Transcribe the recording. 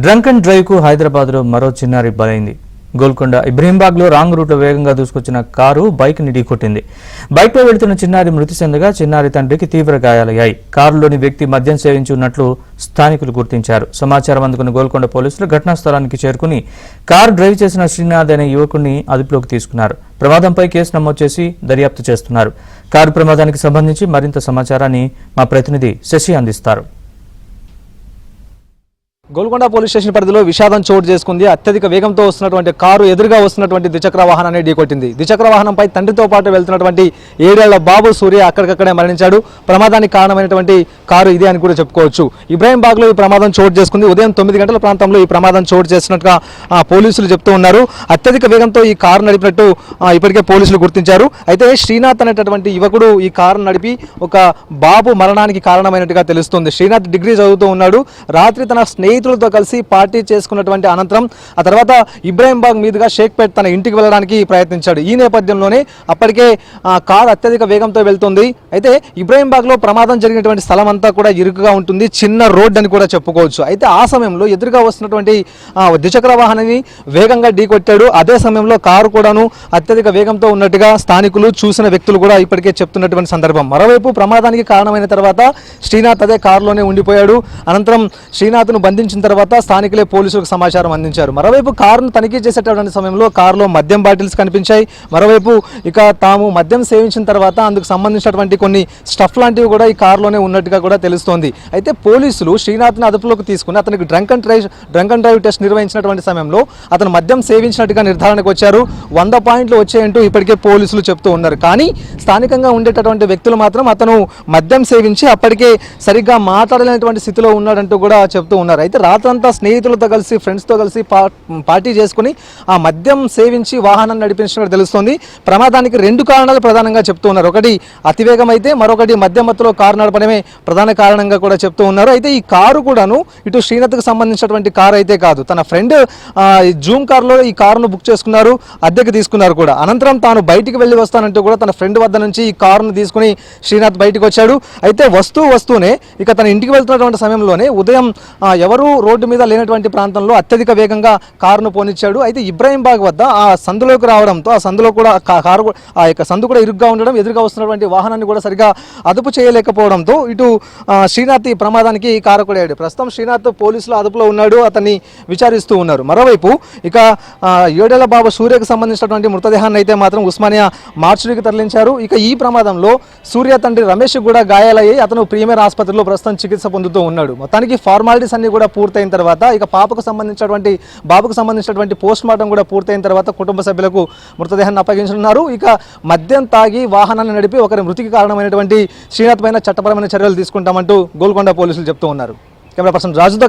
Drunk and drive కు హైదరాబాద్ లో మరో చిన్నారి బలైంది. గోల్కొండ ఇబ్రహీంబాగ్ లో రాంగ్ రూట్ లో వేగంగా దూసుకొచ్చిన కారు బైక్ ని ఢీకొట్టింది. బైక్ పై వెళ్తున్న చిన్నారి మృతి చెందగా చిన్నారి తండ్రికి తీవ్ర గాయాలయ్యాయి. కారులోని వ్యక్తి మద్యం సేవించి ఉన్నట్లు స్థానికులు గుర్తించారు. సమాచారం అందుకున్న గోల్కొండ పోలీసులు ఘటనా స్థలానికి చేరుకుని కారు డ్రైవ్ చేసిన శ్రీనాథ్ అనే యువకుడిని అదుపులోకి తీసుకున్నారు. ప్రమాదంపై కేసు నమోదు చేసి దర్యాప్తు చేస్తున్నారు. కారు ప్రమాదానికి సంబంధించి మరింత సమాచారాన్ని మా ప్రతినిధి శశి అందిస్తారు. గోల్కొండ పోలీస్ స్టేషన్ పరిధిలో విషాదం చోటు చేసుకుంది. అత్యధిక వేగంతో వస్తున్నటువంటి కారు ఎదురుగా వస్తున్నటువంటి ద్విచక్ర వాహనాన్ని ఢీకొట్టింది. ద్విచక్ర వాహనంపై తండ్రితో పాటు వెళ్తున్నటువంటి 7 ఏళ్ల బాబు సూర్య అక్కడికక్కడే మరణించాడు. ప్రమాదానికి కారణమైనటువంటి కారు ఇదే అని కూడా చెప్పుకోవచ్చు. ఇబ్రహీంబాగ్ లో ఈ ప్రమాదం చోటు చేసుకుంది. ఉదయం 9 గంటల ప్రాంతంలో ఈ ప్రమాదం చోటు చేసినట్టుగా పోలీసులు చెప్తూ ఉన్నారు. అత్యధిక వేగంతో ఈ కారు నడిపినట్టు ఇప్పటికే పోలీసులు గుర్తించారు. అయితే శ్రీనాథ్ అనేటటువంటి యువకుడు ఈ కారు నడిపి ఒక బాబు మరణానికి కారణమైనట్టుగా తెలుస్తుంది. శ్రీనాథ్ డిగ్రీ చదువుతూ ఉన్నాడు. రాత్రి తన స్నేహితులతో కలిసి పార్టీ చేసుకున్నటువంటి అనంతరం ఆ తర్వాత ఇబ్రహీంబాగ్ మీదుగా షేక్పేట్ తన ఇంటికి వెళ్ళడానికి ప్రయత్నించాడు. ఈ నేపథ్యంలోనే అప్పటికే కారు అత్యధిక వేగంతో వెళ్తుంది. అయితే ఇబ్రహీంబాగ్ లో ప్రమాదం జరిగినటువంటి స్థలం అంతా కూడా ఇరుకుగా ఉంటుంది. చిన్న రోడ్ అని కూడా చెప్పుకోవచ్చు. అయితే ఆ సమయంలో ఎదురుగా వస్తున్నటువంటి ద్విచక్ర వాహనాన్ని వేగంగా ఢీకొట్టాడు. అదే సమయంలో కారు కూడాను అత్యధిక వేగంతో ఉన్నట్టుగా స్థానికులు చూసిన వ్యక్తులు కూడా ఇప్పటికే చెప్తున్నటువంటి సందర్భం. మరోవైపు ప్రమాదానికి కారణమైన తర్వాత శ్రీనాథ్ అదే కారులోనే ఉండిపోయాడు. అనంతరం శ్రీనాథ్ను బంధించిన తర్వాత స్థానికులే పోలీసులకు సమాచారం అందించారు. మరోవైపు కారును తనిఖీ చేసేటటువంటి సమయంలో కారులో మద్యం బాటిల్స్ కనిపించాయి. మరోవైపు ఇక తాము మద్యం సేవించిన తర్వాత అందుకు సంబంధించినటువంటి కొన్ని స్టఫ్ లాంటివి కూడా ఈ కారులోనే ఉన్నట్టుగా కూడా తెలుస్తోంది. అయితే పోలీసులు శ్రీనాథ్ని అదుపులోకి తీసుకుని అతనికి డ్రంక్ అండ్ డ్రైవ్ టెస్ట్ నిర్వహించినటువంటి సమయంలో అతను మద్యం సేవించినట్టుగా నిర్ధారణకు వచ్చారు. 100 పాయింట్లు వచ్చాయంటూ ఇప్పటికే పోలీసులు చెప్తూ ఉన్నారు. కానీ స్థానికంగా ఉండేటటువంటి వ్యక్తులు మాత్రం అతను మద్యం సేవించి అప్పటికే సరిగ్గా మాట్లాడలేనటువంటి స్థితిలో ఉన్నాడంటూ కూడా చెప్తూ ఉన్నారు. అయితే రాత్రంతా స్నేహితులతో కలిసి ఫ్రెండ్స్తో కలిసి పార్టీ చేసుకుని ఆ మద్యం సేవించి వాహనాన్ని నడిపించినట్టు తెలుస్తోంది. ప్రమాదానికి 2 కారణాలు ప్రధానంగా చెప్తూ ఉన్నారు. ఒకటి అతివేగం అయితే మరొకటి మద్యం మత్తులో కారు నడపడమే ప్రధాన కారణంగా కూడా చెప్తూ ఉన్నారు. అయితే ఈ కారు కూడాను ఇటు శ్రీనాథ్కు సంబంధించినటువంటి కారు అయితే కాదు. తన ఫ్రెండ్ జూమ్ కారులో ఈ కారును బుక్ చేసుకున్నారు, అద్దెకు తీసుకున్నారు కూడా. అనంతరం తాను బయటికి వెళ్ళి వస్తానంటూ కూడా తన ఫ్రెండ్ వద్ద నుంచి ఈ కారును తీసుకుని శ్రీనాథ్ బయటకు వచ్చాడు. అయితే వస్తూనే ఇక తన ఇంటికి వెళ్తున్నటువంటి సమయంలోనే ఉదయం ఎవరు రోడ్డు మీద లేనటువంటి ప్రాంతంలో అత్యధిక వేగంగా కారును పోనిచ్చాడు. అయితే ఇబ్రహీంబాగ్ వద్ద ఆ సందులోకి రావడంతో ఆ సందులో కూడా కారు ఆ యొక్క సందు కూడా ఇరుగ్గా ఉండడం, ఎదురుగా వస్తున్నటువంటి వాహనాన్ని కూడా సరిగా అదుపు చేయలేకపోవడంతో ఇటు శ్రీనాథ్ ఈ ప్రమాదానికి కారకుడయ్యాడు. ప్రస్తుతం శ్రీనాథ్ పోలీసుల అదుపులో ఉన్నాడు. అతన్ని విచారిస్తూ ఉన్నారు. మరోవైపు ఇక 7 ఏళ్ల బాబు సూర్యకు సంబంధించినటువంటి మృతదేహాన్ని అయితే మాత్రం ఉస్మానియా మార్చురీకి తరలించారు. ఇక ఈ ప్రమాదంలో సూర్య తండ్రి రమేష్ కూడా గాయాలయ్యి అతను ప్రీమియర్ ఆసుపత్రిలో ప్రస్తుతం చికిత్స పొందుతూ ఉన్నాడు. మొత్తానికి ఫార్మాలిటీస్ అన్ని కూడా పూర్తయిన తర్వాత ఇక బాబుకు సంబంధించినటువంటి పోస్ట్ మార్టం కూడా పూర్తయిన తర్వాత కుటుంబ సభ్యులకు మృతదేహాన్ని అప్పగించనున్నారు. ఇక మద్యం తాగి వాహనాన్ని నడిపి ఒకరి మృతికి కారణమైనటువంటి శ్రీనాథ్ పైన చట్టపరమైన చర్యలు తీసుకుంటామంటూ గోల్కొండ పోలీసులు చెప్తూ ఉన్నారు. కెమెరా పర్సన్ రాజుతో